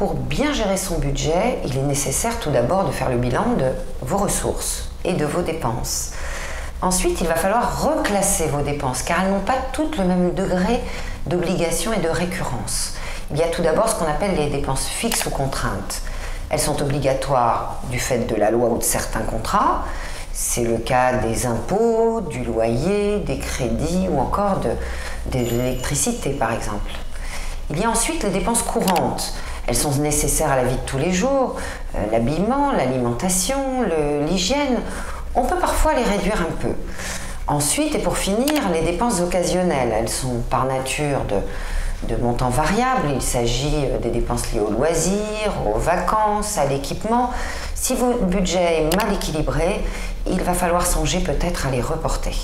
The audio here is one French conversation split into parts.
Pour bien gérer son budget, il est nécessaire tout d'abord de faire le bilan de vos ressources et de vos dépenses. Ensuite, il va falloir reclasser vos dépenses car elles n'ont pas toutes le même degré d'obligation et de récurrence. Il y a tout d'abord ce qu'on appelle les dépenses fixes ou contraintes. Elles sont obligatoires du fait de la loi ou de certains contrats. C'est le cas des impôts, du loyer, des crédits ou encore de l'électricité par exemple. Il y a ensuite les dépenses courantes. Elles sont nécessaires à la vie de tous les jours, l'habillement, l'alimentation, l'hygiène. On peut parfois les réduire un peu. Ensuite, et pour finir, les dépenses occasionnelles. Elles sont par nature de montants variables. Il s'agit des dépenses liées aux loisirs, aux vacances, à l'équipement. Si votre budget est mal équilibré, il va falloir songer peut-être à les reporter.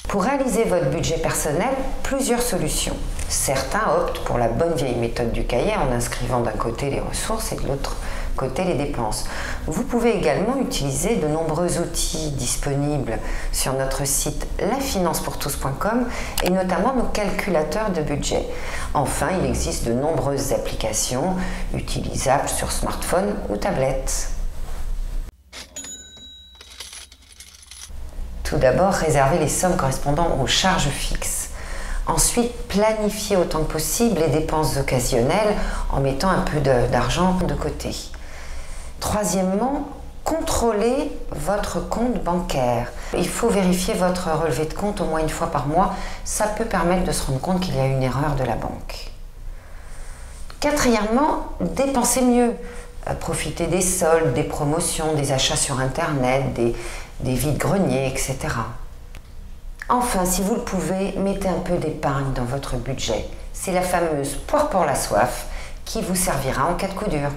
Pour réaliser votre budget personnel, plusieurs solutions. Certains optent pour la bonne vieille méthode du cahier en inscrivant d'un côté les ressources et de l'autre côté les dépenses. Vous pouvez également utiliser de nombreux outils disponibles sur notre site lafinancepourtous.com et notamment nos calculateurs de budget. Enfin, il existe de nombreuses applications utilisables sur smartphone ou tablette. Tout d'abord, réservez les sommes correspondant aux charges fixes. Ensuite, planifiez autant que possible les dépenses occasionnelles en mettant un peu d'argent de côté. Troisièmement, contrôlez votre compte bancaire. Il faut vérifier votre relevé de compte au moins une fois par mois. Ça peut permettre de se rendre compte qu'il y a une erreur de la banque. Quatrièmement, dépensez mieux. Profitez des soldes, des promotions, des achats sur Internet, des vides-greniers, etc. Enfin, si vous le pouvez, mettez un peu d'épargne dans votre budget. C'est la fameuse poire pour la soif qui vous servira en cas de coup dur.